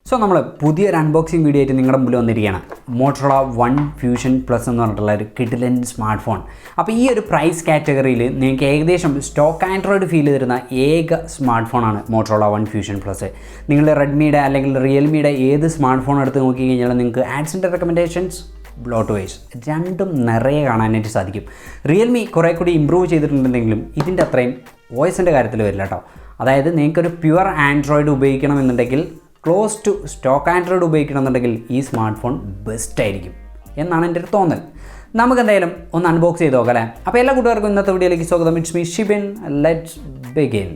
So നമ്മൾ പുതിയൊരു unboxing video ആയിട്ട് നിങ്ങളുടെ മുമ്പിൽ വന്നിരിക്കുകയാണ്. മോട്ടറോള 1 ഫ്യൂഷൻ പ്ലസ് എന്ന് പറഞ്ഞിട്ടുള്ള ഒരു കിഡിലൻ സ്മാർട്ട് ഫോൺ. അപ്പോൾ ഈ ഒരു പ്രൈസ് കാറ്റഗറിയിൽ നിങ്ങൾക്ക് ഏകദേശം സ്റ്റോക്ക് ആൻഡ്രോയിഡ് ഫീൽ തരുന്ന ഏക സ്മാർട്ട് ഫോണാണ് മോട്ടറോള 1 ഫ്യൂഷൻ പ്ലസ്. നിങ്ങൾ റെഡ്മിയുടെ അല്ലെങ്കിൽ റിയൽമിയുടെ ഏത് സ്മാർട്ട് ഫോൺ എടുത്ത് നോക്കി കഴിഞ്ഞാൽ നിങ്ങൾക്ക് ആഡ്സിൻ്റെ റെക്കമെൻഡേഷൻസ് ബ്ലോട്ട് വൈസ് രണ്ടും നിറയെ കാണാനായിട്ട് സാധിക്കും. റിയൽമി കുറേ കൂടി ഇമ്പ്രൂവ് ചെയ്തിട്ടുണ്ടെങ്കിലും ഇതിൻ്റെ അത്രയും വോയിസിൻ്റെ കാര്യത്തിൽ വരില്ല കേട്ടോ. അതായത് നിങ്ങൾക്കൊരു പ്യുവർ ആൻഡ്രോയിഡ് ഉപയോഗിക്കണമെന്നുണ്ടെങ്കിൽ ക്ലോസ് ടു സ്റ്റോക്ക് ആൻഡ്രോയിഡ് ഉപയോഗിക്കണമെന്നുണ്ടെങ്കിൽ ഈ സ്മാർട്ട് ഫോൺ ബെസ്റ്റ് ആയിരിക്കും എന്നാണ് എൻ്റെ ഒരു തോന്നൽ. നമുക്ക് എന്തായാലും ഒന്ന് അൺബോക്സ് ചെയ്ത് നോക്കാം അല്ലേ. അപ്പോൾ എല്ലാ കൂട്ടുകാർക്കും ഇന്നത്തെ വീഡിയോയിലേക്ക് സ്വാഗതം. It's me Shibin. Let's begin.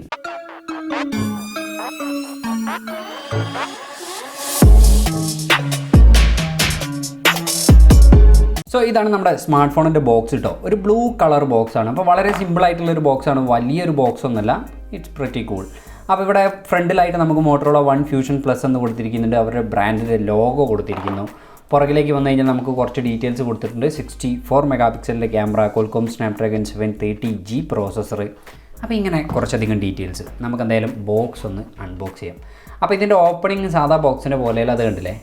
So ഇതാണ് നമ്മുടെ സ്മാർട്ട് ഫോണിൻ്റെ ബോക്സ് കേട്ടോ. ഒരു ബ്ലൂ കളർ ബോക്സാണ്. അപ്പോൾ വളരെ സിമ്പിളായിട്ടുള്ളൊരു ബോക്സാണ്, വലിയൊരു ബോക്സ് ഒന്നുമല്ല. It's pretty cool. അപ്പോൾ ഇവിടെ ഫ്രണ്ടിലായിട്ട് നമുക്ക് മോട്ടറോള 1 ഫ്യൂഷൻ പ്ലസ് എന്ന് കൊടുത്തിരിക്കുന്നുണ്ട്. അവരുടെ ബ്രാൻഡിൻ്റെ ലോഗോ കൊടുത്തിരിക്കുന്നു. പുറകിലേക്ക് വന്നു കഴിഞ്ഞാൽ നമുക്ക് കുറച്ച് ഡീറ്റെയിൽസ് കൊടുത്തിട്ടുണ്ട്. 64 മെഗാ പിക്സലിൻ്റെ camera, Qualcomm Snapdragon 730G processor. അപ്പോൾ ഇങ്ങനെ കുറച്ചധികം ഡീറ്റെയിൽസ്. നമുക്ക് എന്തായാലും ബോക്സ് ഒന്ന് അൺബോക്സ് ചെയ്യാം. അപ്പോൾ ഇതിൻ്റെ ഓപ്പണിങ് സാധാ ബോക്സിൻ്റെ പോലെയല്ല, അത് കണ്ടില്ലേ?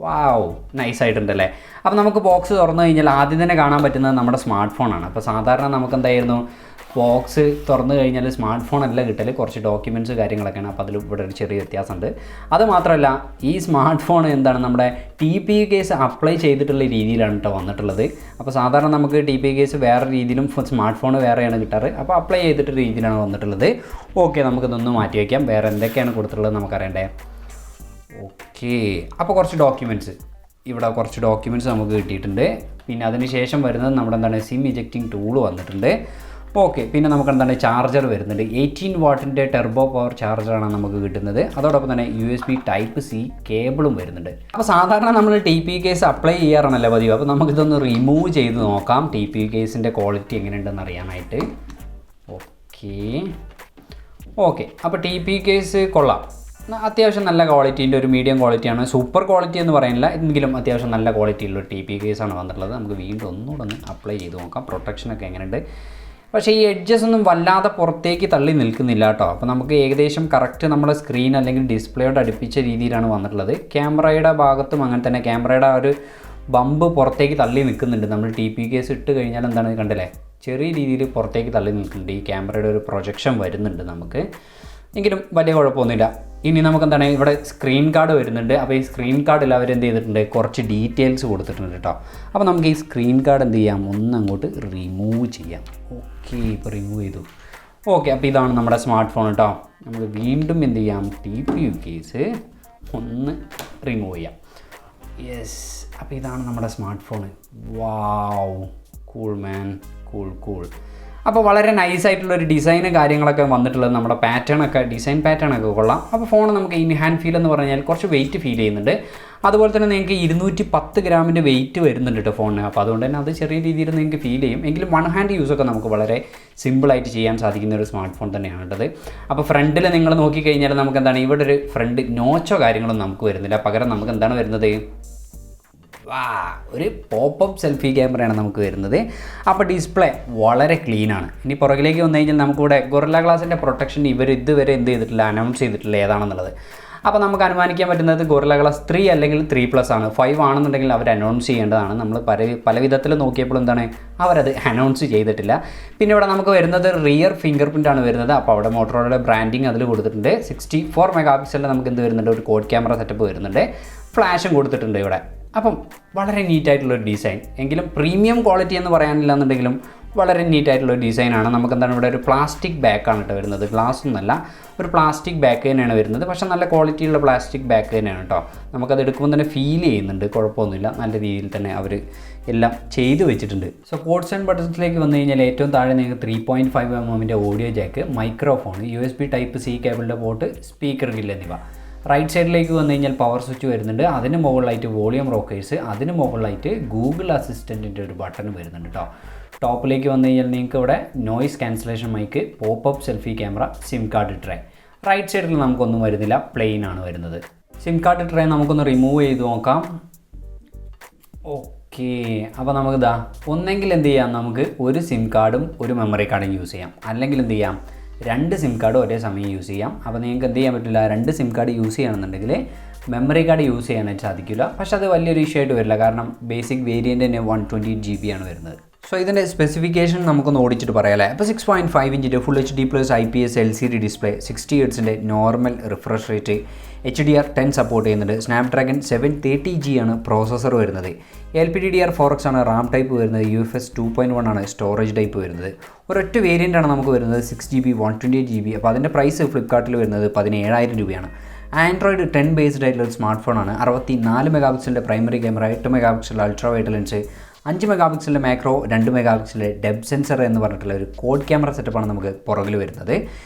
വാവ്, നൈസായിട്ടുണ്ടല്ലേ. അപ്പോൾ നമുക്ക് ബോക്സ് തുറന്നു കഴിഞ്ഞാൽ ആദ്യം തന്നെ കാണാൻ പറ്റുന്നത് നമ്മുടെ സ്മാർട്ട് ഫോണാണ്. അപ്പോൾ സാധാരണ നമുക്ക് എന്തായിരുന്നു, ബോക്സ് തുറന്നു കഴിഞ്ഞാൽ സ്മാർട്ട് ഫോൺ അല്ല കിട്ടൽ, കുറച്ച് ഡോക്യുമെൻറ്റ്സ് കാര്യങ്ങളൊക്കെയാണ്. അപ്പോൾ അതിൽ ഇവിടെ ഒരു ചെറിയ വ്യത്യാസമുണ്ട്. അതുമാത്രമല്ല ഈ സ്മാർട്ട് ഫോൺ എന്താണ്, നമ്മുടെ TPU കേസ് അപ്ലൈ ചെയ്തിട്ടുള്ള രീതിയിലാണ് കേട്ടോ വന്നിട്ടുള്ളത്. അപ്പോൾ സാധാരണ നമുക്ക് TPU കേസ് വേറെ രീതിയിലും സ്മാർട്ട് ഫോൺ വേറെയാണ് കിട്ടാറ്. അപ്പോൾ അപ്ലൈ ചെയ്തിട്ടുള്ള രീതിയിലാണ് വന്നിട്ടുള്ളത്. ഓക്കെ, നമുക്കിതൊന്ന് മാറ്റി വയ്ക്കാം. വേറെ എന്തൊക്കെയാണ് കൊടുത്തിട്ടുള്ളത് നമുക്കറിയണ്ടേ. ഓക്കെ, അപ്പോൾ കുറച്ച് ഡോക്യുമെൻറ്റ്സ്, ഇവിടെ കുറച്ച് ഡോക്യുമെൻറ്റ്സ് നമുക്ക് കിട്ടിയിട്ടുണ്ട്. പിന്നെ അതിന് ശേഷം വരുന്നത് നമ്മുടെ എന്താണ്, സിം ഇജക്റ്റിംഗ് ടൂൾ വന്നിട്ടുണ്ട്. ഓക്കെ, പിന്നെ നമുക്ക് എന്താണ്, ചാർജർ വരുന്നുണ്ട്. 18 വാട്ടിൻ്റെ ടെർബോ പവർ ചാർജറാണ് നമുക്ക് കിട്ടുന്നത്. അതോടൊപ്പം തന്നെ USB Type-C കേബിളും വരുന്നുണ്ട്. അപ്പോൾ സാധാരണ നമ്മൾ TPU കേസ് അപ്ലൈ ചെയ്യാറാണല്ലോ പതിവ്. അപ്പോൾ നമുക്കിതൊന്ന് റിമൂവ് ചെയ്ത് നോക്കാം, TPU കേസിൻ്റെ ക്വാളിറ്റി എങ്ങനെയുണ്ടെന്ന് അറിയാനായിട്ട്. ഓക്കെ, അപ്പോൾ TPU കേസ് കൊള്ളാം, അത്യാവശ്യം നല്ല ക്വാളിറ്റീൻ്റെ ഒരു മീഡിയം ക്വാളിറ്റിയാണ്. സൂപ്പർ ക്വാളിറ്റി എന്ന് പറയുന്നില്ല, എങ്കിലും അത്യാവശ്യം നല്ല ക്വാളിറ്റിയുള്ള TPU കേസാണ് വന്നിട്ടുള്ളത്. നമുക്ക് വീണ്ടും ഒന്നുകൂടെ അപ്ലൈ ചെയ്ത് നോക്കാം, പ്രൊട്ടക്ഷനൊക്കെ എങ്ങനെയുണ്ട്. പക്ഷേ ഈ എഡ്ജസ് ഒന്നും വല്ലാതെ പുറത്തേക്ക് തള്ളി നിൽക്കുന്നില്ല കേട്ടോ. അപ്പോൾ നമുക്ക് ഏകദേശം കറക്റ്റ് നമ്മുടെ സ്ക്രീൻ അല്ലെങ്കിൽ ഡിസ്പ്ലേയോട് അടുപ്പിച്ച രീതിയിലാണ് വന്നിട്ടുള്ളത്. ക്യാമറയുടെ ഭാഗത്തും അങ്ങനെ തന്നെ, ക്യാമറയുടെ ഒരു ബമ്പ് പുറത്തേക്ക് തള്ളി നിൽക്കുന്നുണ്ട്. നമ്മൾ TPU കേസ് ഇട്ട് കഴിഞ്ഞാൽ എന്താണ്, കണ്ടില്ലേ, ചെറിയ രീതിയിൽ പുറത്തേക്ക് തള്ളി നിൽക്കുന്നുണ്ട്. ഈ ക്യാമറയുടെ ഒരു പ്രൊജക്ഷൻ വരുന്നുണ്ട് നമുക്ക്, എങ്കിലും വലിയ കുഴപ്പമൊന്നുമില്ല. ഇനി നമുക്ക് എന്താണ്, ഇവിടെ സ്ക്രീൻ കാർഡ് വരുന്നുണ്ട്. അപ്പോൾ ഈ സ്ക്രീൻ കാർഡിൽ അവരെന്ത് ചെയ്തിട്ടുണ്ട്, കുറച്ച് ഡീറ്റെയിൽസ് കൊടുത്തിട്ടുണ്ട് കേട്ടോ. അപ്പോൾ നമുക്ക് ഈ സ്ക്രീൻ കാർഡ് എന്ത് ചെയ്യാം, ഒന്നങ്ങോട്ട് റിമൂവ് ചെയ്യാം. ഓക്കെ, ഇപ്പോൾ റിമൂവ് ചെയ്തു. ഓക്കെ, അപ്പോൾ ഇതാണ് നമ്മുടെ സ്മാർട്ട് ഫോൺ കേട്ടോ. നമുക്ക് വീണ്ടും എന്ത് ചെയ്യാം, TPU കേസ് ഒന്ന് റിമൂവ് ചെയ്യാം. യെസ്, അപ്പോൾ ഇതാണ് നമ്മുടെ സ്മാർട്ട് ഫോൺ. വാവ്, കൂൾ മാൻ, കൂൾ. അപ്പോൾ വളരെ നൈസായിട്ടുള്ളൊരു ഡിസൈനും കാര്യങ്ങളൊക്കെ വന്നിട്ടുള്ളത്. നമ്മുടെ ഡിസൈൻ പാറ്റേൺ ഒക്കെ കൊള്ളാം. അപ്പോൾ ഫോൺ നമുക്ക് ഇൻ ഹാൻഡ് ഫീൽ എന്ന് പറഞ്ഞാൽ കുറച്ച് വെയിറ്റ് ഫീൽ ചെയ്യുന്നുണ്ട്. അതുപോലെ തന്നെ നിങ്ങൾക്ക് 210 ഗ്രാമിൻ്റെ വെയിറ്റ് വരുന്നുണ്ട് കേട്ടോ ഫോണിന്. അപ്പോൾ അതുകൊണ്ട് തന്നെ അത് ചെറിയ രീതിയിൽ നിങ്ങൾക്ക് ഫീൽ ചെയ്യും. എങ്കിലും വൺ ഹാൻഡ് യൂസൊക്കെ നമുക്ക് വളരെ സിമ്പിളായിട്ട് ചെയ്യാൻ സാധിക്കുന്ന ഒരു സ്മാർട്ട് ഫോൺ തന്നെയാണ് കേട്ടത്. അപ്പോൾ ഫ്രണ്ടിൽ നിങ്ങൾ നോക്കിക്കഴിഞ്ഞാൽ നമുക്ക് എന്താണ്, ഇവിടെ ഒരു ഫ്രണ്ട് നോച്ചോ കാര്യങ്ങളൊന്നും നമുക്ക് വരുന്നില്ല. പകരം നമുക്ക് എന്താണ് വരുന്നത്, ഒരു പോപ്പപ്പ് സെൽഫി ക്യാമറയാണ് നമുക്ക് വരുന്നത്. അപ്പോൾ ഡിസ്പ്ലേ വളരെ ക്ലീനാണ്. ഇനി പുറകിലേക്ക് വന്നു കഴിഞ്ഞാൽ നമുക്കിവിടെ ഗൊറില്ല ഗ്ലാസിൻ്റെ പ്രൊട്ടക്ഷൻ ഇവർ ഇതുവരെ എന്ത് ചെയ്തിട്ടില്ല, അനൗൺസ് ചെയ്തിട്ടില്ല ഏതാണെന്നുള്ളത്. അപ്പോൾ നമുക്ക് അനുമാനിക്കാൻ പറ്റുന്നത് ഗൊറില്ല ഗ്ലാസ് 3 അല്ലെങ്കിൽ 3+ ആണ്. 5 ആണെന്നുണ്ടെങ്കിൽ അവർ അനൗൺസ് ചെയ്യേണ്ടതാണ്. നമ്മൾ പല വിധത്തിൽ നോക്കിയപ്പോൾ എന്താണ്, അവരത് അനൗൺസ് ചെയ്തിട്ടില്ല. പിന്നെ ഇവിടെ നമുക്ക് വരുന്നത് റിയർ ഫിംഗർ പ്രിൻ്റാണ് വരുന്നത്. അപ്പോൾ അവിടെ മോട്ടറോളയുടെ ബ്രാൻഡിങ് അതിൽ കൊടുത്തിട്ടുണ്ട്. 64 മെഗാ പിക്സലിൽ നമുക്ക് എന്ത് വരുന്നുണ്ട്, ഒരു കോഡ് ക്യാമറ സെറ്റപ്പ് വരുന്നുണ്ട്. ഫ്ലാഷും കൊടുത്തിട്ടുണ്ട് ഇവിടെ. അപ്പം വളരെ നീറ്റായിട്ടുള്ളൊരു ഡിസൈൻ, എങ്കിലും പ്രീമിയം ക്വാളിറ്റി എന്ന് പറയാനില്ല എന്നുണ്ടെങ്കിലും വളരെ നീറ്റായിട്ടുള്ളൊരു ഡിസൈനാണ്. നമുക്കെന്താണ്, ഇവിടെ ഒരു പ്ലാസ്റ്റിക് ബാക്കാണ് കേട്ടോ വരുന്നത്, ഗ്ലാസ് ഒന്നല്ല, ഒരു പ്ലാസ്റ്റിക് ബാക്ക് തന്നെയാണ് വരുന്നത്. പക്ഷേ നല്ല ക്വാളിറ്റിയുള്ള പ്ലാസ്റ്റിക് ബാക്ക് തന്നെയാണ് കേട്ടോ. നമുക്കത് എടുക്കുമ്പോൾ തന്നെ ഫീൽ ചെയ്യുന്നുണ്ട്, കുഴപ്പമൊന്നുമില്ല, നല്ല രീതിയിൽ തന്നെ അവർ എല്ലാം ചെയ്ത് വെച്ചിട്ടുണ്ട്. സോ പോർട്സ് ആൻഡ് ബട്ടൺസിലേക്ക് വന്നു കഴിഞ്ഞാൽ ഏറ്റവും താഴെ നിങ്ങൾക്ക് 3.5 mm audio jack, microphone, USB Type-C കേബിളിൻ്റെ പോർട്ട്, സ്പീക്കർ ഗില്ല് എന്നിവ. റൈറ്റ് സൈഡിലേക്ക് വന്നു കഴിഞ്ഞാൽ പവർ സ്വിച്ച് വരുന്നുണ്ട്. അതിന് മുകളിലായിട്ട് വോളിയം റോക്കേഴ്സ്, അതിന് മുകളിലായിട്ട് ഗൂഗിൾ അസിസ്റ്റൻറ്റിൻ്റെ ഒരു ബട്ടൺ വരുന്നുണ്ട് കേട്ടോ. ടോപ്പിലേക്ക് വന്നു കഴിഞ്ഞാൽ നിങ്ങൾക്ക് ഇവിടെ noise cancellation mic, popup selfie camera, SIM card tray. Right സൈഡിൽ നമുക്കൊന്നും വരുന്നില്ല, പ്ലെയിൻ ആണ് വരുന്നത്. സിം കാർഡ് ട്രേ നമുക്കൊന്ന് റിമൂവ് ചെയ്ത് നോക്കാം. ഓക്കെ, അപ്പോൾ നമുക്കിതാ ഒന്നെങ്കിൽ എന്ത് ചെയ്യാം, നമുക്ക് ഒരു സിം കാർഡും ഒരു മെമ്മറി കാർഡും യൂസ് ചെയ്യാം. അല്ലെങ്കിൽ എന്ത് ചെയ്യാം, 2 സിം കാർഡ് ഒരേ സമയം യൂസ് ചെയ്യാം. അപ്പോൾ നിങ്ങൾക്ക് എന്ത് ചെയ്യാൻ പറ്റില്ല, 2 സിം കാർഡ് യൂസ് ചെയ്യുകയാണെന്നുണ്ടെങ്കിൽ മെമ്മറി കാർഡ് യൂസ് ചെയ്യാനായിട്ട് സാധിക്കില്ല. പക്ഷേ അത് വലിയൊരു ഇഷ്യൂ ആയിട്ട് വരില്ല, കാരണം ബേസിക് വേരിയൻ്റ് തന്നെ 128 GB ആണ് വരുന്നത്. സോ ഇതിൻ്റെ സ്പെസിഫിക്കേഷൻ നമുക്കൊന്ന് ഓടിച്ചിട്ട് പറയാമല്ലേ. അപ്പോൾ 6.5 ഇഞ്ചിൻ്റെ full HD+ IPS LCD display, 60 Hz normal refresh rate, HDR 10 support ചെയ്യുന്നുണ്ട്. സ്നാപ്ഡ്രാഗൺ 730G ആണ് പ്രോസസ്സർ വരുന്നത്. LPDDR4X ആണ് റാം ടൈപ്പ് വരുന്നത്. UFS 2.1 ആണ് സ്റ്റോറേജ് ടൈപ്പ് വരുന്നത്. ഒരൊറ്റ വേരിയൻ്റ് ആണ് നമുക്ക് വരുന്നത് 6GB 128 GB. അപ്പോൾ അതിൻ്റെ പ്രൈസ് ഫ്ലിപ്കാർട്ടിൽ വരുന്നത് 17,000 രൂപയാണ്. ആൻഡ്രോയിഡ് 10 ബേസ്ഡ് ആയിട്ടുള്ള ഒരു സ്മാർട്ട് ഫോണാണ്. 64 മെഗാപിക്സലിൻ്റെ primary camera, 8 megapixel ultra wide lens, 5 മെഗാപിക്സലിൻ്റെ മാക്രോ, 2 മെഗാപിക്സലിൻ്റെ ഡെപ്ത് സെൻസർ എന്ന് പറഞ്ഞിട്ടുള്ള ഒരു കോഡ് ക്യാമറ സെറ്റപ്പാണ് നമുക്ക് പുറകിൽ വരുന്നത്.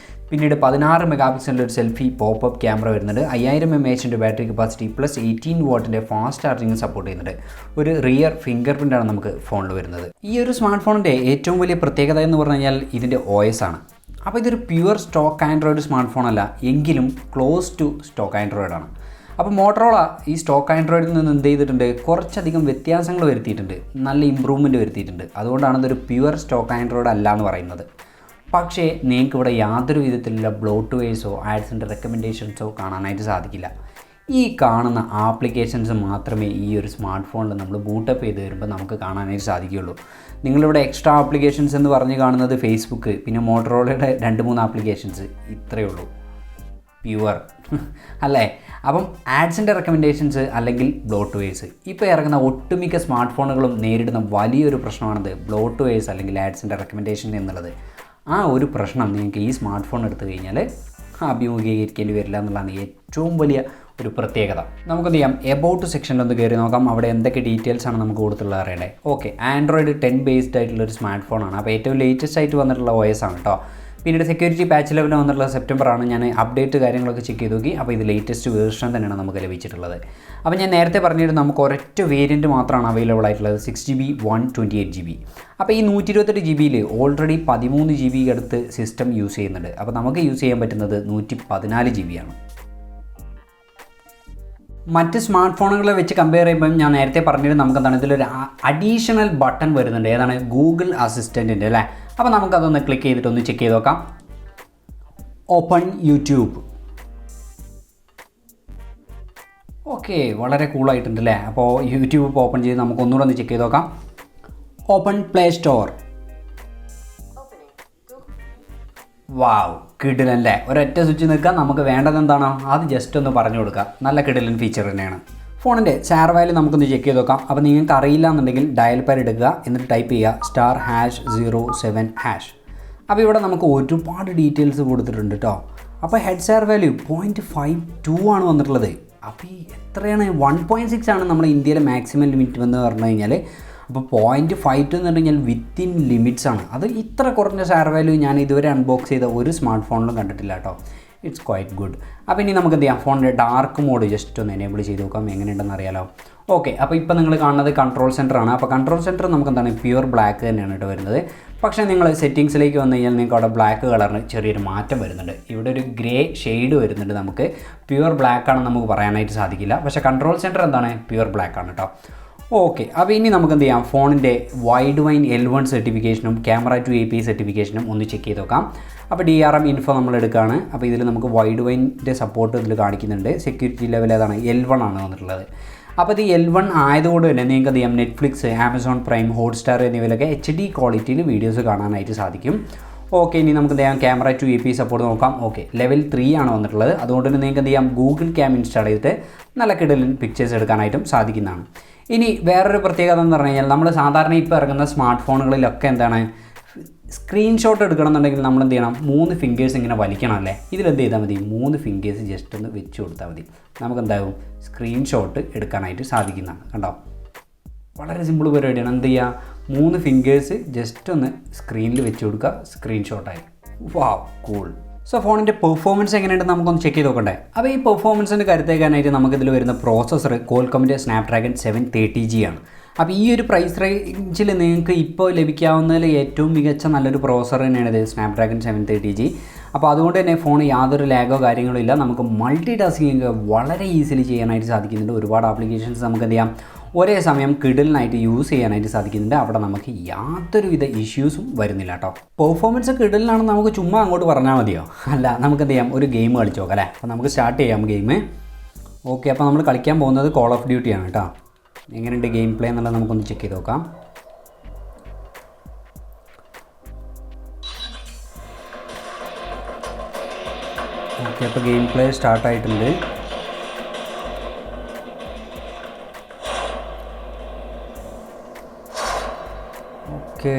പിന്നീട് 16 മെഗാപിക്സലിൻ്റെ ഒരു സെൽഫി പോപ്പപ്പ് ക്യാമറ വരുന്നുണ്ട്. 5000 mAh ബാറ്ററി കപ്പാസിറ്റി പ്ലസ് 18 വാട്ടിൻ്റെ ഫാസ്റ്റ് ചാർജിങ് സപ്പോർട്ട് ചെയ്യുന്നുണ്ട്. ഒരു റിയർ ഫിംഗർ പ്രിൻ്റാണ് നമുക്ക് ഫോണിൽ വരുന്നത്. ഈ ഒരു സ്മാർട്ട് ഫോണിൻ്റെ ഏറ്റവും വലിയ പ്രത്യേകത എന്ന് പറഞ്ഞു കഴിഞ്ഞാൽ ഇതിൻ്റെ OS ആണ്. അപ്പോൾ ഇതൊരു പ്യുവർ സ്റ്റോക്ക് ആൻഡ്രോയിഡ് സ്മാർട്ട് ഫോണല്ല, എങ്കിലും ക്ലോസ് ടു സ്റ്റോക്ക് ആൻഡ്രോയിഡ് ആണ്. അപ്പോൾ മോട്ടറോള ഈ സ്റ്റോക്ക് ആൻഡ്രോയിഡിൽ നിന്ന് എന്ത് ചെയ്തിട്ടുണ്ട്, കുറച്ചധികം വ്യത്യാസങ്ങൾ വരുത്തിയിട്ടുണ്ട്, നല്ല ഇമ്പ്രൂവ്മെൻറ്റ് വരുത്തിയിട്ടുണ്ട്. അതുകൊണ്ടാണ് ഇതൊരു പ്യുവർ സ്റ്റോക്ക് ആൻഡ്രോയിഡ് അല്ല എന്ന് പറയുന്നത്. പക്ഷേ നിങ്ങൾക്ക് ഇവിടെ യാതൊരു വിധത്തിലുള്ള ബ്ലോട്ട്വെയർസോ ആഡ്സിൻ്റെ റെക്കമെൻഡേഷൻസോ കാണാനായിട്ട് സാധിക്കില്ല. ഈ കാണുന്ന ആപ്ലിക്കേഷൻസ് മാത്രമേ ഈ ഒരു സ്മാർട്ട് ഫോണിൽ നമ്മൾ ബൂട്ടപ്പ് ചെയ്ത് വരുമ്പോൾ നമുക്ക് കാണാനായിട്ട് സാധിക്കുകയുള്ളൂ. നിങ്ങളിവിടെ എക്സ്ട്രാ ആപ്ലിക്കേഷൻസ് എന്ന് പറഞ്ഞ് കാണുന്നത് ഫേസ്ബുക്ക്, പിന്നെ മോട്ടറോളയുടെ 2-3 ആപ്ലിക്കേഷൻസ്, ഇത്രയേ ഉള്ളൂ. പ്യുവർ അല്ലേ. അപ്പം ആഡ്സിൻ്റെ റെക്കമെൻഡേഷൻസ് അല്ലെങ്കിൽ ബ്ലോട്ട്വെയർസ്, ഇപ്പോൾ ഇറങ്ങുന്ന ഒട്ടുമിക്ക സ്മാർട്ട് ഫോണുകളും നേരിടുന്ന വലിയൊരു പ്രശ്നമാണത്, ബ്ലോട്ട്വെയർസ് അല്ലെങ്കിൽ ആഡ്സിൻ്റെ റെക്കമെൻഡേഷൻ എന്നുള്ളത്. ആ ഒരു പ്രശ്നം നിങ്ങൾക്ക് ഈ സ്മാർട്ട് ഫോൺ എടുത്തു കഴിഞ്ഞാൽ അഭിമുഖീകരിക്കേണ്ടി വരില്ല എന്നുള്ളതാണ് ഏറ്റവും വലിയ ഒരു പ്രത്യേകത. നമുക്കെന്ത് ചെയ്യാം, എബൌട്ട് സെക്ഷനിലൊന്ന് കയറി നോക്കാം. അവിടെ എന്തൊക്കെ ഡീറ്റെയിൽസ് ആണ് നമുക്ക് കൊടുത്തുള്ളത് അറിയണ്ടേ. ഓക്കെ, ആൻഡ്രോയിഡ് 10 ബേസ്ഡ് ആയിട്ടുള്ളൊരു സ്മാർട്ട് ഫോണാണ്. അപ്പോൾ ഏറ്റവും ലേറ്റസ്റ്റ് ആയിട്ട് വന്നിട്ടുള്ള OS ആണ് കേട്ടോ. പിന്നീട് സെക്യൂരിറ്റി പാച്ച് 11 വന്നിട്ടുള്ള സെപ്റ്റംബറാണ്. ഞാൻ അപ്ഡേറ്റ് കാര്യങ്ങളൊക്കെ ചെക്ക് ചെയ്ത് നോക്കി. അപ്പോൾ ഇത് ലേറ്റസ്റ്റ് വേർഷൻ തന്നെയാണ് നമുക്ക് ലഭിച്ചിട്ടുള്ളത്. അപ്പോൾ ഞാൻ നേരത്തെ പറഞ്ഞിട്ട് നമുക്ക് ഒരൊറ്റ വേരിയൻറ്റ് മാത്രമാണ് അവൈലബിൾ ആയിട്ടുള്ളത്, 6GB 128 GB. അപ്പോൾ ഈ 128 GB ഓൾറെഡി 13 GB അടുത്ത് സിസ്റ്റം യൂസ് ചെയ്യുന്നുണ്ട്. അപ്പോൾ നമുക്ക് യൂസ് ചെയ്യാൻ പറ്റുന്നത് 114 GB ആണ്. മറ്റ് സ്മാർട്ട് ഫോണുകളെ വെച്ച് കമ്പയർ ചെയ്യുമ്പോൾ ഞാൻ നേരത്തെ പറഞ്ഞിട്ട് നമുക്ക് എന്താണ് ഇതിലൊരു അഡീഷണൽ ബട്ടൺ വരുന്നുണ്ട്. ഏതാണ്? ഗൂഗിൾ അസിസ്റ്റൻറ്റിൻ്റെ അല്ലേ. അപ്പോൾ നമുക്കതൊന്ന് ക്ലിക്ക് ചെയ്തിട്ടൊന്ന് ചെക്ക് ചെയ്ത് നോക്കാം. Open YouTube. ഓക്കെ, വളരെ കൂളായിട്ടുണ്ട് അല്ലേ. അപ്പോൾ യൂട്യൂബ് ഓപ്പൺ ചെയ്ത് നമുക്ക് ഒന്നുകൂടെ ഒന്ന് ചെക്ക് ചെയ്ത് നോക്കാം. Open Play Store. വാവ്, കിടിലല്ലേ. ഒരൊറ്റ സ്വിച്ച് നിൽക്കാം. നമുക്ക് വേണ്ടത് എന്താണോ അത് ജസ്റ്റ് ഒന്ന് പറഞ്ഞു കൊടുക്കാം. നല്ല കിടിലൻ ഫീച്ചർ തന്നെയാണ്. ഫോണിൻ്റെ ഷെയർ വാല്യൂ നമുക്കൊന്ന് ചെക്ക് ചെയ്ത് നോക്കാം. അപ്പോൾ നിങ്ങൾക്ക് അറിയില്ല എന്നുണ്ടെങ്കിൽ ഡയൽ പാഡ് എടുക്കുക, എന്നിട്ട് ടൈപ്പ് ചെയ്യുക *#07#. അപ്പോൾ ഇവിടെ നമുക്ക് ഒരുപാട് ഡീറ്റെയിൽസ് കൊടുത്തിട്ടുണ്ട് കേട്ടോ. അപ്പോൾ ഹെഡ് ഷെയർ വാല്യൂ 0.52 ആണ് വന്നിട്ടുള്ളത്. അപ്പോൾ ഈ എത്രയാണ്, 1.6 ആണ് നമ്മുടെ ഇന്ത്യയിലെ മാക്സിമം ലിമിറ്റ് എന്ന് പറഞ്ഞു കഴിഞ്ഞാൽ. അപ്പോൾ 0.52 എന്ന് പറഞ്ഞു കഴിഞ്ഞാൽ വിത്തിൻ ലിമിറ്റ്സ് ആണ്. അത് ഇത്ര കുറഞ്ഞ ഷെയർ വാല്യൂ ഞാൻ ഇതുവരെ അൺബോക്സ് ചെയ്ത ഒരു സ്മാർട്ട് ഫോണിലും കണ്ടിട്ടില്ല കേട്ടോ. It's quite good. അപ്പോൾ ഇനി നമുക്ക് എന്ത് ചെയ്യാം, ഫോണിൻ്റെ ഡാർക്ക് മോഡ് ജസ്റ്റ് ഒന്ന് എനേബിൾ ചെയ്ത് നോക്കാം, എങ്ങനെയുണ്ടെന്ന് അറിയാലോ. ഓക്കെ, അപ്പോൾ ഇപ്പോൾ നിങ്ങൾ കാണുന്നത് കൺട്രോൾ സെൻറ്റർ ആണ്. അപ്പോൾ കൺട്രോൾ സെൻറ്റർ നമുക്ക് എന്താണ് പ്യുവർ ബ്ലാക്ക് തന്നെയാണ് കേട്ടോ വരുന്നത്. പക്ഷേ നിങ്ങൾ സെറ്റിങ്സിലേക്ക് വന്നു കഴിഞ്ഞാൽ നിങ്ങൾക്ക് അവിടെ ബ്ലാക്ക് കളറിന് ചെറിയൊരു മാറ്റം വരുന്നുണ്ട്. ഇവിടെ ഒരു ഗ്രേ ഷെയ്ഡ് വരുന്നുണ്ട്. നമുക്ക് പ്യുവർ ബ്ലാക്ക് ആണെന്ന് നമുക്ക് പറയാനായിട്ട് സാധിക്കില്ല. പക്ഷേ കൺട്രോൾ സെൻറ്റർ എന്താണ് പ്യുവർ ബ്ലാക്ക് ആണ് കേട്ടോ. ഓക്കെ, അപ്പോൾ ഇനി നമുക്ക് എന്ത് ചെയ്യാം, ഫോണിൻ്റെ വൈഡ് വൈൻ L1 സർട്ടിഫിക്കേഷനും ക്യാമറ ടു API സർട്ടിഫിക്കേഷനും ഒന്ന് ചെക്ക് ചെയ്ത് നോക്കാം. അപ്പോൾ DRM ഇൻഫോ നമ്മൾ എടുക്കുകയാണ്. അപ്പോൾ ഇതിൽ നമുക്ക് വൈഡ് വൈൻ്റെ സപ്പോർട്ട് ഇതിൽ കാണിക്കുന്നുണ്ട്. സെക്യൂരിറ്റി ലെവൽ ഏതാണ്, L1 ആണ് വന്നിട്ടുള്ളത്. അപ്പോൾ ഇത് L1 ആയതുകൊണ്ട് തന്നെ നിങ്ങൾക്ക് എന്ത് ചെയ്യാം, നെറ്റ്ഫ്ലിക്സ്, ആമസോൺ പ്രൈം, ഹോട്ട്സ്റ്റാർ എന്നിവയിലൊക്കെ HD ക്വാളിറ്റിയിൽ വീഡിയോസ് കാണാനായിട്ട് സാധിക്കും. ഓക്കെ, ഇനി നമുക്ക് എന്ത് ചെയ്യാം, ക്യാമറ ടു API സപ്പോർട്ട് നോക്കാം. ഓക്കെ, ലെവൽ 3 ആണ് വന്നിട്ടുള്ളത്. അതുകൊണ്ട് തന്നെ നിങ്ങൾക്ക് എന്ത് ചെയ്യാം, ഗൂഗിൾ ക്യാം ഇൻസ്റ്റാൾ ചെയ്തിട്ട് നല്ല കിടലൻ പിക്ചേഴ്സ് എടുക്കാനായിട്ടും സാധിക്കുന്നതാണ്. ഇനി വേറൊരു പ്രത്യേകത എന്ന് പറഞ്ഞു കഴിഞ്ഞാൽ നമ്മൾ സാധാരണ ഇപ്പോൾ ഇറങ്ങുന്ന സ്മാർട്ട് ഫോണുകളിലൊക്കെ എന്താണ്, സ്ക്രീൻഷോട്ട് എടുക്കണം എന്നുണ്ടെങ്കിൽ നമ്മൾ എന്ത് ചെയ്യണം, 3 ഫിംഗേഴ്സ് ഇങ്ങനെ വലിക്കണം അല്ലേ. ഇതിലെന്ത് ചെയ്താൽ മതി, 3 ഫിംഗേഴ്സ് ജസ്റ്റ് ഒന്ന് വെച്ച് കൊടുത്താൽ മതി. നമുക്ക് എന്താകും, സ്ക്രീൻഷോട്ട് എടുക്കാനായിട്ട് സാധിക്കുന്നതാണ്. കണ്ടോ, വളരെ സിമ്പിൾ പരിപാടിയാണ്. എന്ത് ചെയ്യുക, 3 ഫിംഗേഴ്സ് ജസ്റ്റ് ഒന്ന് സ്ക്രീനിൽ വെച്ച് കൊടുക്കുക, സ്ക്രീൻഷോട്ടായി. വാവ്, കൂൾ. സോ ഫോണിൻ്റെ പെർഫോമൻസ് എങ്ങനെയുണ്ടെന്ന് നമുക്കൊന്ന് ചെക്ക് ചെയ്ത് നോക്കണ്ടേ. അപ്പോൾ ഈ പെർഫോമൻസിൻ്റെ കരുത്തേക്കാനായിട്ട് നമുക്കിതിൽ വരുന്ന പ്രോസസ്സർ Qualcommൻ്റെ സ്നാപ്ഡ്രാഗൺ 730G ആണ്. അപ്പോൾ ഈ ഒരു പ്രൈസ് റേഞ്ചിൽ നിങ്ങൾക്ക് ഇപ്പോൾ ലഭിക്കാവുന്നതിൽ ഏറ്റവും മികച്ച നല്ലൊരു പ്രോസസ്സർ തന്നെയാണ് ഇത്, സ്നാപ്ഡ്രാഗൺ 730G. അപ്പോൾ അതുകൊണ്ട് തന്നെ ഫോൺ യാതൊരു ലാഗോ കാര്യങ്ങളോ ഇല്ല. നമുക്ക് മൾട്ടി ടാസ്കിങ് വളരെ ഈസിലി ചെയ്യാനായിട്ട് സാധിക്കുന്നുണ്ട്. ഒരുപാട് ആപ്ലിക്കേഷൻസ് നമുക്ക് എന്ത് ചെയ്യാം, ഒരേ സമയം കിടിലിനായിട്ട് യൂസ് ചെയ്യാനായിട്ട് സാധിക്കുന്നുണ്ട്. അവിടെ നമുക്ക് യാതൊരുവിധ ഇഷ്യൂസും വരുന്നില്ല കേട്ടോ. പെർഫോമൻസ് കിടിലിനാണെന്ന് നമുക്ക് ചുമ്മാ അങ്ങോട്ട് പറഞ്ഞാൽ മതിയോ? അല്ല, നമുക്ക് എന്ത് ചെയ്യാം, ഒരു ഗെയിം കളിച്ച് നോക്കാം അല്ലേ. അപ്പോൾ നമുക്ക് സ്റ്റാർട്ട് ചെയ്യാം ഗെയിം. ഓക്കെ, അപ്പോൾ നമ്മൾ കളിക്കാൻ പോകുന്നത് കോൾ ഓഫ് ഡ്യൂട്ടി ആണ് കേട്ടോ. എങ്ങനെയുണ്ട് ഗെയിം പ്ലേ എന്നുള്ളത് നമുക്കൊന്ന് ചെക്ക് ചെയ്ത് നോക്കാം. ഓക്കെ, അപ്പോൾ ഗെയിം പ്ലേ സ്റ്റാർട്ടായിട്ടുണ്ട്. Okay,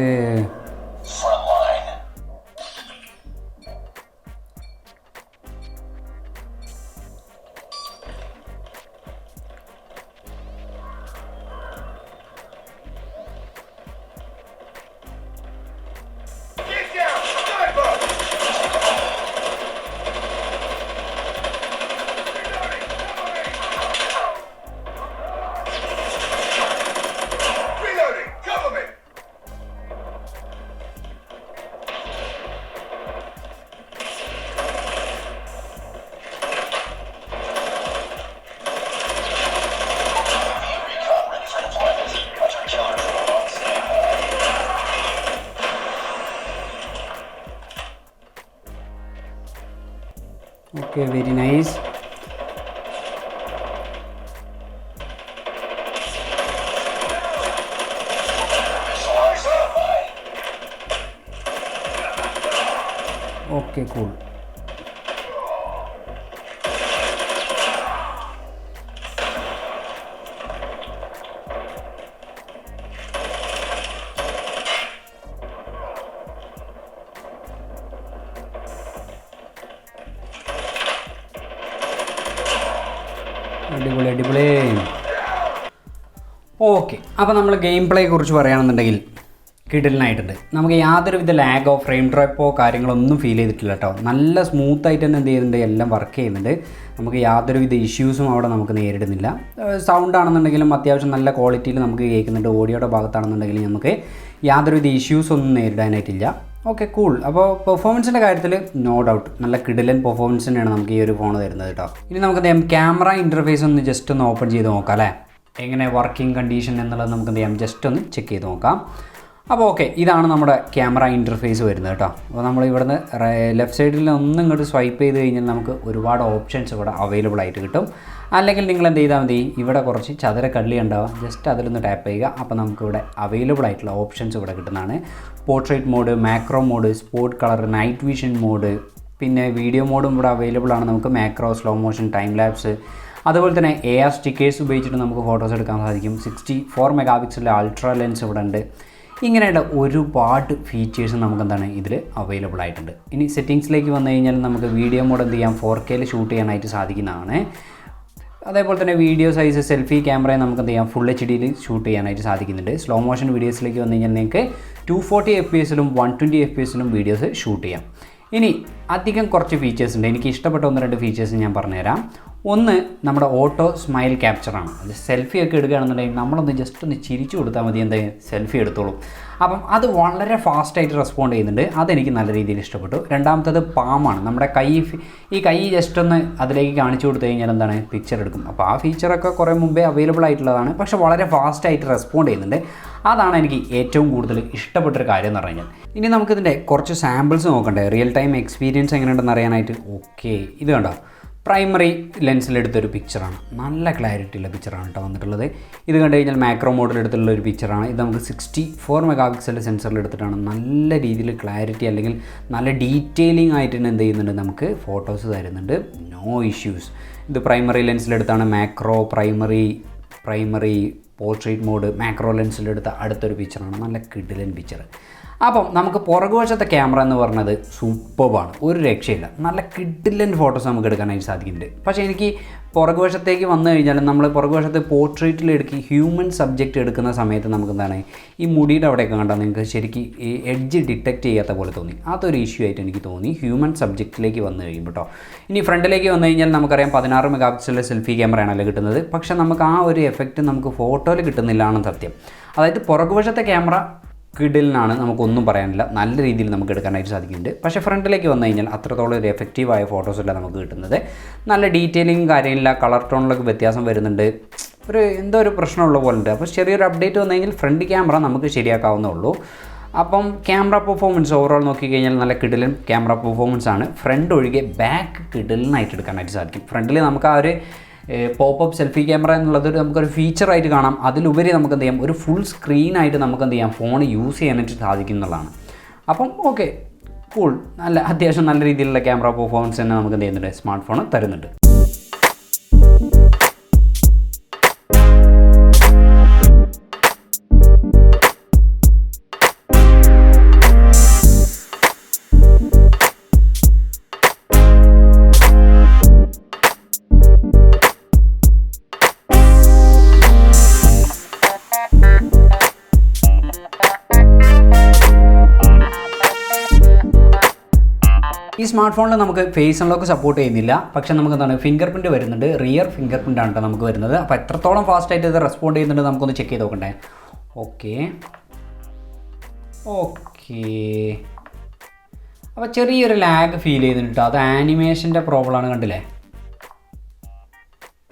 okay, very nice. Okay, cool. അടിപൊളി. ഓക്കെ, അപ്പോൾ നമ്മൾ ഗെയിം പ്ലേയെ കുറിച്ച് പറയുകയാണെന്നുണ്ടെങ്കിൽ കിടിലനായിട്ടുണ്ട്. നമുക്ക് യാതൊരുവിധ ലാഗോ ഫ്രെയിം ഡ്രോപ്പോ കാര്യങ്ങളൊന്നും ഫീൽ ചെയ്തിട്ടില്ല കേട്ടോ. നല്ല സ്മൂത്തായിട്ട് തന്നെ എന്ത് ചെയ്യുന്നുണ്ട്, എല്ലാം വർക്ക് ചെയ്യുന്നുണ്ട്. നമുക്ക് യാതൊരുവിധ ഇഷ്യൂസും അവിടെ നമുക്ക് നേരിടുന്നില്ല. സൗണ്ട് ആണെന്നുണ്ടെങ്കിലും അത്യാവശ്യം നല്ല ക്വാളിറ്റിയിൽ നമുക്ക് കേൾക്കുന്നുണ്ട്. ഓഡിയോയുടെ ഭാഗത്താണെന്നുണ്ടെങ്കിൽ നമുക്ക് യാതൊരുവിധ ഇഷ്യൂസൊന്നും നേരിടാനായിട്ടില്ല. Okay, cool. അപ്പോൾ പെർഫോമൻസിൻ്റെ കാര്യത്തിൽ നോ ഡൗട്ട് നല്ല കിടിലൻ പെർഫോമൻസ് തന്നെയാണ് നമുക്ക് ഈ ഒരു ഫോൺ തരുന്നത് കേട്ടോ. ഇനി നമുക്ക് എന്ത് ചെയ്യാം, ക്യാമറ ഇൻ്റർഫേസ് ഒന്ന് ജസ്റ്റ് ഒന്ന് ഓപ്പൺ ചെയ്ത് നോക്കാം അല്ലേ, എങ്ങനെ വർക്കിംഗ് കണ്ടീഷൻ എന്നുള്ളത് നമുക്ക് എന്ത് ചെയ്യാം, ജസ്റ്റ് ഒന്ന് ചെക്ക് ചെയ്ത് നോക്കാം. അപ്പോൾ ഓക്കെ, ഇതാണ് നമ്മുടെ ക്യാമറ ഇൻ്റർഫേസ് വരുന്നത് കേട്ടോ. അപ്പോൾ നമ്മൾ ഇവിടുന്ന് ലെഫ്റ്റ് സൈഡിൽ ഒന്നും ഇങ്ങോട്ട് സ്വൈപ്പ് ചെയ്ത് കഴിഞ്ഞാൽ നമുക്ക് ഒരുപാട് ഓപ്ഷൻസ് ഇവിടെ അവൈലബിൾ ആയിട്ട് കിട്ടും. അല്ലെങ്കിൽ നിങ്ങൾ എന്ത് ചെയ്താൽ മതി, ഇവിടെ കുറച്ച് ചതുര കള്ളി ഉണ്ടാവുക, ജസ്റ്റ് അതിലൊന്ന് ടാപ്പ് ചെയ്യുക. അപ്പോൾ നമുക്കിവിടെ അവൈലബിൾ ആയിട്ടുള്ള ഓപ്ഷൻസ് ഇവിടെ കിട്ടുന്നതാണ്. Portrait mode, macro mode, sport colour, night vision mode, പിന്നെ വീഡിയോ മോഡും ഇവിടെ അവൈലബിൾ ആണ്. നമുക്ക് macro, slow motion, time lapse, അതുപോലെ തന്നെ AR സ്റ്റിക്കേഴ്സ് ഉപയോഗിച്ചിട്ട് നമുക്ക് ഫോട്ടോസ് എടുക്കാൻ സാധിക്കും. 64 മെഗാ പിക്സലിൻ്റെ അൾട്രാ ലെൻസ് ഇവിടെ ഉണ്ട്. ഇങ്ങനെയുള്ള ഒരുപാട് ഫീച്ചേഴ്സ് നമുക്ക് എന്താണ് ഇതിൽ അവൈലബിൾ ആയിട്ടുണ്ട്. ഇനി സെറ്റിങ്സിലേക്ക് വന്നു കഴിഞ്ഞാൽ നമുക്ക് വീഡിയോ മോഡ് എന്ത് ചെയ്യാം, 4K ഷൂട്ട് ചെയ്യാനായിട്ട് സാധിക്കുന്നതാണ്. അതേപോലെ തന്നെ വീഡിയോ സൈസ്, സെൽഫി ക്യാമറയെ നമുക്ക് എന്ത് ചെയ്യാം, ഫുൾ HD ഷൂട്ട് ചെയ്യാനായിട്ട് സാധിക്കുന്നുണ്ട്. സ്ലോ മോഷൻ വീഡിയോസിലേക്ക് വന്നു കഴിഞ്ഞാൽ നിങ്ങൾക്ക് 240 FPS-ലും 120 FPS-ലും വീഡിയോസ് ഷൂട്ട് ചെയ്യാം. ഇനി അധികം കുറച്ച് ഫീച്ചേഴ്സ് ഉണ്ട്. എനിക്ക് ഇഷ്ടപ്പെട്ട 1-2 ഫീച്ചേഴ്സ് ഞാൻ പറഞ്ഞുതരാം. ഒന്ന് നമ്മുടെ ഓട്ടോ സ്മൈൽ ക്യാപ്ചറാണ്. അത് സെൽഫി ഒക്കെ എടുക്കുകയാണെന്നുണ്ടെങ്കിൽ നമ്മളൊന്ന് ജസ്റ്റ് ഒന്ന് ചിരിച്ചു കൊടുത്താൽ മതി, എന്താ സെൽഫി എടുത്തോളും. അപ്പം അത് വളരെ ഫാസ്റ്റായിട്ട് റെസ്പോണ്ട് ചെയ്യുന്നുണ്ട്. അതെനിക്ക് നല്ല രീതിയിൽ ഇഷ്ടപ്പെട്ടു. രണ്ടാമത്തത് പാമാണ്. നമ്മുടെ കൈ ജസ്റ്റ് ഒന്ന് അതിലേക്ക് കാണിച്ചു കൊടുത്തു കഴിഞ്ഞാൽ എന്താണ്, പിക്ചർ എടുക്കും. അപ്പോൾ ആ ഫീച്ചറൊക്കെ കുറേ മുമ്പേ അവൈലബിൾ ആയിട്ടുള്ളതാണ്. പക്ഷേ വളരെ ഫാസ്റ്റായിട്ട് റെസ്പോണ്ട് ചെയ്യുന്നുണ്ട്. അതാണ് എനിക്ക് ഏറ്റവും കൂടുതൽ ഇഷ്ടപ്പെട്ടൊരു കാര്യം എന്ന് പറഞ്ഞു കഴിഞ്ഞാൽ. ഇനി നമുക്കിതിൻ്റെ കുറച്ച് സാമ്പിൾസ് നോക്കണ്ടേ, റിയൽ ടൈം എക്സ്പീരിയൻസ് എങ്ങനെയുണ്ടെന്ന് അറിയാനായിട്ട്. ഓക്കെ, ഇത് കണ്ടോ, പ്രൈമറി ലെൻസിലെടുത്തൊരു പിക്ചറാണ്. നല്ല ക്ലാരിറ്റിയുള്ള പിക്ചറാണ് കേട്ടോ വന്നിട്ടുള്ളത്. ഇത് കണ്ടു കഴിഞ്ഞാൽ മാക്രോ മോഡിലെടുത്തുള്ള ഒരു പിക്ചറാണ്. ഇത് നമുക്ക് 64 മെഗാ പിക്സലിൻ്റെ സെൻസറിൽ എടുത്തിട്ടാണ് നല്ല രീതിയിൽ ക്ലാരിറ്റി അല്ലെങ്കിൽ നല്ല ഡീറ്റെയിലിംഗ് ആയിട്ട് തന്നെ എന്ത് ചെയ്യുന്നുണ്ട്, നമുക്ക് ഫോട്ടോസ് തരുന്നുണ്ട്. No issues. ഇത് പ്രൈമറി ലെൻസിലെടുത്താണ്. Macro, primary portrait mode, macro ലെൻസിലെടുത്ത അടുത്തൊരു പിക്ചറാണ്. നല്ല കിടിലൻ പിക്ചർ. അപ്പം നമുക്ക് പുറകുവശത്തെ ക്യാമറ എന്ന് പറഞ്ഞത് സൂപ്പർബാണ്, ഒരു രക്ഷയില്ല. നല്ല കിടിലൻ ഫോട്ടോസ് നമുക്ക് എടുക്കാനായിട്ട് സാധിക്കുന്നുണ്ട്. പക്ഷേ എനിക്ക് പുറകുവശത്തേക്ക് വന്നു കഴിഞ്ഞാൽ നമ്മൾ പുറകുവശത്ത് പോർട്രേറ്റിൽ ഹ്യൂമൻ സബ്ജക്റ്റ് എടുക്കുന്ന സമയത്ത് നമുക്ക് എന്താണ്, ഈ മുടിയുടെ അവിടെയൊക്കെ കണ്ടാൽ നിങ്ങൾക്ക് ശരിക്കും ഈ എഡ്ജ് ഡിറ്റക്റ്റ് ചെയ്യാത്ത പോലെ തോന്നി. അതൊരു ഇഷ്യൂ ആയിട്ട് എനിക്ക് തോന്നി ഹ്യൂമൻ സബ്ജക്റ്റിലേക്ക് വന്നു കഴിയുമ്പോൾ കേട്ടോ. ഇനി ഫ്രണ്ടിലേക്ക് വന്നു കഴിഞ്ഞാൽ നമുക്കറിയാം 16 മെഗാ പിക്സലിലെ സെൽഫി ക്യാമറയാണല്ലോ കിട്ടുന്നത്. പക്ഷേ നമുക്ക് ആ ഒരു എഫക്റ്റ് നമുക്ക് ഫോട്ടോയിൽ കിട്ടുന്നില്ല ആണ് സത്യം. അതായത് പുറകുവശത്തെ ക്യാമറ കിടിലിനാണ്, നമുക്കൊന്നും പറയാനില്ല. നല്ല രീതിയിൽ നമുക്ക് എടുക്കാനായിട്ട് സാധിക്കുന്നുണ്ട്. പക്ഷേ ഫ്രണ്ടിലേക്ക് വന്നു കഴിഞ്ഞാൽ അത്രത്തോളം ഒരു എഫക്റ്റീവായ ഫോട്ടോസല്ല നമുക്ക് കിട്ടുന്നത്. നല്ല ഡീറ്റെയിലിംഗ് കാര്യമില്ല, കളർ ടോണിലൊക്കെ വ്യത്യാസം വരുന്നുണ്ട്. എന്തോ ഒരു പ്രശ്നമുള്ള പോലെ ഉണ്ട്. അപ്പോൾ ചെറിയൊരു അപ്ഡേറ്റ് വന്നു കഴിഞ്ഞാൽ ഫ്രണ്ട് ക്യാമറ നമുക്ക് ശരിയാക്കാവുന്നേ ഉള്ളൂ. അപ്പം ക്യാമറ പെർഫോമൻസ് ഓവറോൾ നോക്കിക്കഴിഞ്ഞാൽ നല്ല കിടിലൻ ക്യാമറ പെർഫോമൻസ് ആണ്. ഫ്രണ്ട് ഒഴികെ ബാക്ക് കിടിലനായിട്ട് എടുക്കാനായിട്ട് സാധിക്കും. ഫ്രണ്ടിൽ നമുക്ക് ആ ഒരു പോപ്പപ്പ് സെൽഫി ക്യാമറ എന്നുള്ളത് നമുക്കൊരു ഫീച്ചറായിട്ട് കാണാം. അതിലുപരി നമുക്ക് എന്ത് ചെയ്യാം, ഒരു ഫുൾ സ്ക്രീനായിട്ട് നമുക്ക് എന്ത് ചെയ്യാം, ഫോൺ യൂസ് ചെയ്യാനായിട്ട് സാധിക്കും എന്നുള്ളതാണ്. അപ്പം ഓക്കെ, കൂൾ, നല്ല അത്യാവശ്യം നല്ല രീതിയിലുള്ള ക്യാമറ പെർഫോമൻസ് തന്നെ നമുക്ക് എന്ത് ചെയ്യുന്നുണ്ട്, സ്മാർട്ട് ഫോൺ തരുന്നുണ്ട്. ഈ സ്മാർട്ട് ഫോണിൽ നമുക്ക് ഫേസ് അൺലോക്ക് സപ്പോർട്ട് ചെയ്യുന്നില്ല, പക്ഷേ നമുക്ക് എന്താണ് ഫിംഗർ പ്രിൻറ്റ് വരുന്നുണ്ട്. റിയർ ഫിംഗർ പ്രിൻ്റ് ആണ് നമുക്ക് വരുന്നത്. അപ്പോൾ എത്രത്തോളം ഫാസ്റ്റായിട്ട് ഇത് റെസ്പോണ്ട് ചെയ്യുന്നുണ്ട് നമുക്കൊന്ന് ചെക്ക് ചെയ്ത് നോക്കണ്ടേ. ഓക്കെ, അപ്പോൾ ചെറിയൊരു ലാഗ് ഫീൽ ചെയ്യുന്നുണ്ട്. അത് ആനിമേഷൻ്റെ പ്രോബ്ലമാണ്, കണ്ടില്ലേ.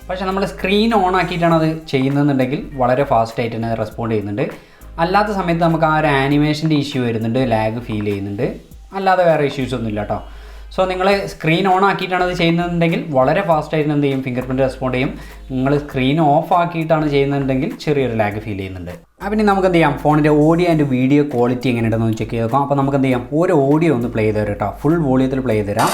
പക്ഷേ നമ്മൾ സ്ക്രീൻ ഓൺ ആക്കിയിട്ടാണ് അത് ചെയ്യുന്നതെന്നുണ്ടെങ്കിൽ വളരെ ഫാസ്റ്റായിട്ട് തന്നെ റെസ്പോണ്ട് ചെയ്യുന്നുണ്ട്. അല്ലാത്ത സമയത്ത് നമുക്ക് ആ ഒരു ആനിമേഷൻ്റെ ഇഷ്യൂ വരുന്നുണ്ട്, ലാഗ് ഫീൽ ചെയ്യുന്നുണ്ട്. അല്ലാതെ വേറെ ഇഷ്യൂസ് ഒന്നുമില്ല കേട്ടോ. സോ നിങ്ങൾ സ്ക്രീൻ ഓൺ ആക്കിയിട്ടാണ് അത് ചെയ്യുന്നതെങ്കിൽ വളരെ ഫാസ്റ്റായിട്ട് എന്ത് ചെയ്യും, ഫിംഗർ പ്രിൻറ്റ് റെസ്പോണ്ട് ചെയ്യും. നിങ്ങൾ സ്ക്രീൻ ഓഫ് ആക്കിയിട്ടാണ് ചെയ്യുന്നതെങ്കിൽ ചെറിയൊരു ലാഗ് ഫീൽ ചെയ്യുന്നുണ്ട്. അപ്പം ഇനി നമുക്ക് എന്ത് ചെയ്യാം, ഫോണിൻ്റെ ഓഡിയോ ആൻഡ് വീഡിയോ ക്വാളിറ്റി എങ്ങനെയുണ്ടെന്ന് ചെക്ക് ചെയ്ത് നോക്കാം. അപ്പോൾ നമുക്ക് എന്ത് ചെയ്യാം, ഒരു ഓഡിയോ ഒന്ന് പ്ലേ ചെയ്ത് തരാം കേട്ടോ. ഫുൾ വോളിയത്തിൽ പ്ലേ ചെയ്ത് തരാം.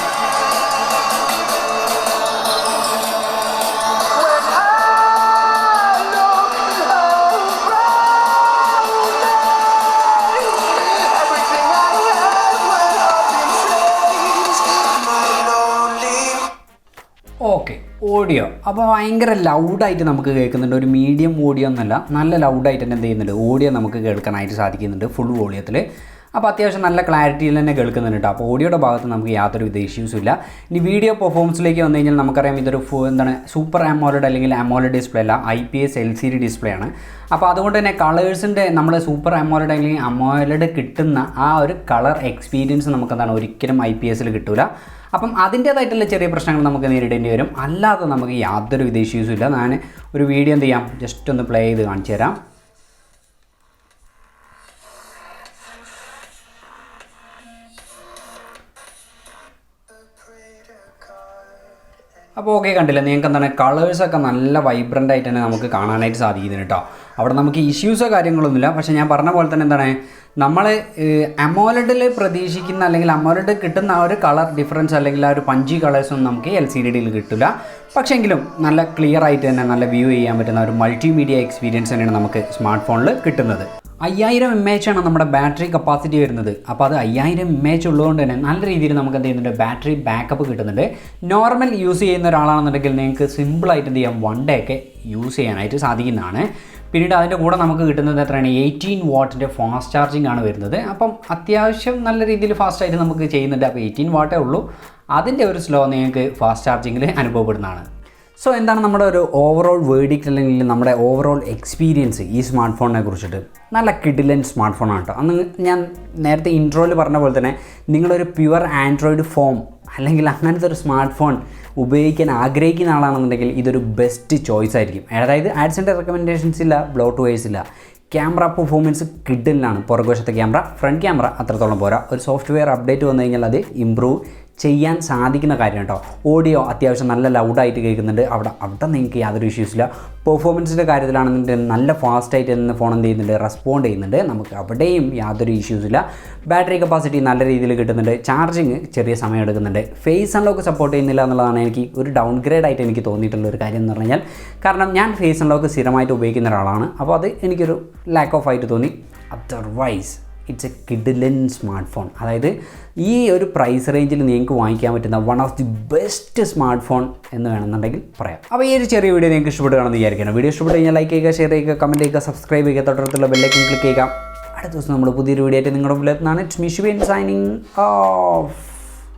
ഓക്കെ, ഓഡിയോ അപ്പോൾ ഭയങ്കര ലൗഡായിട്ട് നമുക്ക് കേൾക്കുന്നുണ്ട്. ഒരു മീഡിയം ഓഡിയോ എന്നല്ല, നല്ല ലൗഡായിട്ട് തന്നെ എന്ത് ചെയ്യുന്നുണ്ട്, ഓഡിയോ നമുക്ക് കേൾക്കാനായിട്ട് സാധിക്കുന്നുണ്ട് ഫുൾ വോളിയത്തിൽ. അപ്പോൾ അത്യാവശ്യം നല്ല ക്ലാരിറ്റിയിൽ തന്നെ കേൾക്കുന്നുണ്ട് കേട്ടോ. അപ്പോൾ ഓഡിയോയുടെ ഭാഗത്ത് നമുക്ക് യാതൊരുവിധ ഇഷ്യൂസും ഇല്ല. ഇനി വീഡിയോ പെർഫോമൻസിലേക്ക് വന്നു കഴിഞ്ഞാൽ നമുക്കറിയാം ഇതൊരു സൂപ്പർ AMOLED അല്ലെങ്കിൽ AMOLED ഡിസ്പ്ലേ അല്ല, IPS LCD ഡിസ്പ്ലേ ആണ്. അപ്പോൾ അതുകൊണ്ട് തന്നെ കളേഴ്സിൻ്റെ നമ്മൾ സൂപ്പർ AMOLED അല്ലെങ്കിൽ AMOLED കിട്ടുന്ന ആ ഒരു കളർ എക്സ്പീരിയൻസ് നമുക്ക് ഒരിക്കലും IPSൽ കിട്ടില്ല. അപ്പം അതിൻ്റേതായിട്ടുള്ള ചെറിയ പ്രശ്നങ്ങൾ നമുക്ക് നേരിടേണ്ടി വരും. അല്ലാതെ നമുക്ക് യാതൊരു വിധ ഇഷ്യൂസും ഇല്ല. ഞാൻ ഒരു വീഡിയോ എന്ത് ചെയ്യാം, ജസ്റ്റ് ഒന്ന് പ്ലേ ചെയ്ത് കാണിച്ചു തരാം. അപ്പോൾ ഓക്കെ, കണ്ടില്ല നിങ്ങൾക്ക് എന്താണ് കളേഴ്സൊക്കെ നല്ല വൈബ്രൻ്റ് ആയിട്ട് തന്നെ നമുക്ക് കാണാനായിട്ട് സാധിക്കുന്നുണ്ട് കേട്ടോ. അവിടെ നമുക്ക് ഇഷ്യൂസോ കാര്യങ്ങളൊന്നുമില്ല. പക്ഷേ ഞാൻ പറഞ്ഞ പോലെ തന്നെ എന്താണ്, നമ്മൾ AMOLEDൽ പ്രതീക്ഷിക്കുന്ന അല്ലെങ്കിൽ AMOLED കിട്ടുന്ന ആ ഒരു കളർ ഡിഫറൻസ് അല്ലെങ്കിൽ ആ ഒരു പഞ്ചി കളേഴ്സൊന്നും നമുക്ക് LCDയിൽ കിട്ടില്ല. പക്ഷേങ്കിലും നല്ല ക്ലിയർ ആയിട്ട് തന്നെ നല്ല വ്യൂ ചെയ്യാൻ പറ്റുന്ന ഒരു മൾട്ടിമീഡിയ എക്സ്പീരിയൻസ് തന്നെയാണ് നമുക്ക് സ്മാർട്ട് ഫോണിൽ കിട്ടുന്നത്. 5000 mAh ആണ് നമ്മുടെ ബാറ്ററി കപ്പാസിറ്റി വരുന്നത്. അപ്പോൾ അത് 5000 mAh ഉള്ളതുകൊണ്ട് തന്നെ നല്ല രീതിയിൽ നമുക്ക് എന്ത് ചെയ്യുന്നുണ്ട്, ബാറ്ററി ബാക്കപ്പ് കിട്ടുന്നുണ്ട്. നോർമൽ യൂസ് ചെയ്യുന്ന ഒരാളാണെന്നുണ്ടെങ്കിൽ നിങ്ങൾക്ക് സിമ്പിളായിട്ട് എന്ത് ചെയ്യാം, 1 day ഒക്കെ യൂസ് ചെയ്യാനായിട്ട് സാധിക്കുന്നതാണ്. പിന്നീട് അതിൻ്റെ കൂടെ നമുക്ക് കിട്ടുന്നത് എത്രയാണ്, 18 വാട്ടിൻ്റെ ഫാസ്റ്റ് ചാർജിങ് ആണ് വരുന്നത്. അപ്പം അത്യാവശ്യം നല്ല രീതിയിൽ ഫാസ്റ്റായിട്ട് നമുക്ക് ചെയ്യുന്നുണ്ട്. അപ്പോൾ 18 വാട്ടേ ഉള്ളൂ. അതിൻ്റെ ഒരു സ്ലോ നിങ്ങൾക്ക് ഫാസ്റ്റ് ചാർജിങ്ങിൽ അനുഭവപ്പെടുന്നതാണ്. സോ എന്താണ് നമ്മുടെ ഒരു ഓവറോൾ വേർഡിക്റ്റ് അല്ലെങ്കിൽ നമ്മുടെ ഓവറോൾ എക്സ്പീരിയൻസ് ഈ സ്മാർട്ട് ഫോണിനെ കുറിച്ചിട്ട്? നല്ല കിഡിലൻ സ്മാർട്ട് ഫോണാണ് കേട്ടോ. അന്ന് ഞാൻ നേരത്തെ ഇൻട്രോയിൽ പറഞ്ഞ പോലെ തന്നെ നിങ്ങളൊരു പ്യുവർ ആൻഡ്രോയിഡ് ഫോൺ അല്ലെങ്കിൽ അങ്ങനത്തെ ഒരു സ്മാർട്ട് ഫോൺ ഉപയോഗിക്കാൻ ആഗ്രഹിക്കുന്ന ആളാണെന്നുണ്ടെങ്കിൽ ഇതൊരു ബെസ്റ്റ് ചോയ്സ് ആയിരിക്കും. അതായത് ആഡ്സിൻ്റെ റെക്കമെൻഡേഷൻസ് ഇല്ല, ബ്ലോട്ട്വെയർസ് ഇല്ല. ക്യാമറ പെർഫോമൻസ് കിഡിലാണ്. പുറകുവശത്തെ ക്യാമറ, ഫ്രണ്ട് ക്യാമറ അത്രത്തോളം പോരാ. ഒരു സോഫ്റ്റ്വെയർ അപ്ഡേറ്റ് വന്നു കഴിഞ്ഞാൽ അത് ഇമ്പ്രൂവ് ചെയ്യാൻ സാധിക്കുന്ന കാര്യം കേട്ടോ. ഓഡിയോ അത്യാവശ്യം നല്ല ലൗഡായിട്ട് കേൾക്കുന്നുണ്ട്. അവിടെ നിങ്ങൾക്ക് യാതൊരു ഇഷ്യൂസ് ഇല്ല. പെർഫോമൻസിൻ്റെ കാര്യത്തിലാണെന്നുണ്ടെങ്കിൽ നല്ല ഫാസ്റ്റായിട്ട് തന്നെ ഫോൺ എന്ത് ചെയ്യുന്നുണ്ട്, റെസ്പോണ്ട് ചെയ്യുന്നുണ്ട്. നമുക്ക് അവിടെയും യാതൊരു ഇഷ്യൂസ് ഇല്ല. ബാറ്ററി കപ്പാസിറ്റി നല്ല രീതിയിൽ കിട്ടുന്നുണ്ട്. ചാർജിങ് ചെറിയ സമയം എടുക്കുന്നുണ്ട്. ഫേസ് അൺലോക്ക് സപ്പോർട്ട് ചെയ്യുന്നില്ല എന്നുള്ളതാണ് എനിക്ക് ഒരു ഡൗൺഗ്രേഡ് ആയിട്ട് എനിക്ക് തോന്നിയിട്ടുള്ള ഒരു കാര്യം എന്ന് പറഞ്ഞു കഴിഞ്ഞാൽ. കാരണം ഞാൻ ഫേസ് അൺലോക്ക് സ്ഥിരമായിട്ട് ഉപയോഗിക്കുന്ന ഒരാളാണ്. അപ്പോൾ അത് എനിക്കൊരു ലാക്ക് ഓഫ് ആയിട്ട് തോന്നി. അതർവൈസ് ഇറ്റ്സ് എ കിഡിലൻ സ്മാർട്ട് ഫോൺ. അതായത് ഈ ഒരു പ്രൈസ് റേഞ്ചിൽ നിങ്ങൾക്ക് വാങ്ങിക്കാൻ പറ്റുന്ന one of the best smart phone എന്ന് വേണമെന്നുണ്ടെങ്കിൽ പറയാം. അപ്പോൾ ഈ ഒരു ചെറിയ വീഡിയോ നിങ്ങൾക്ക് ഇഷ്ടപ്പെടുകയാണെന്ന് വിചാരിക്കണം. വീഡിയോ ഇഷ്ടപ്പെട്ട് കഴിഞ്ഞാൽ ലൈക്ക് ചെയ്യുക, ഷെയർ ചെയ്യുക, കമൻറ്റ് ചെയ്യുക, സബ്സ്ക്രൈബ് ചെയ്യുക, തൊട്ടടുത്തുള്ള ബെല്ലൈക്കൺ ക്ലിക്ക് ചെയ്യുക. അടുത്ത ദിവസം നമ്മൾ പുതിയൊരു വീഡിയോ ആയിട്ട് നിങ്ങളുടെ മുന്നിൽ എത്തുന്നതാണ്. It's me Shubin signing off.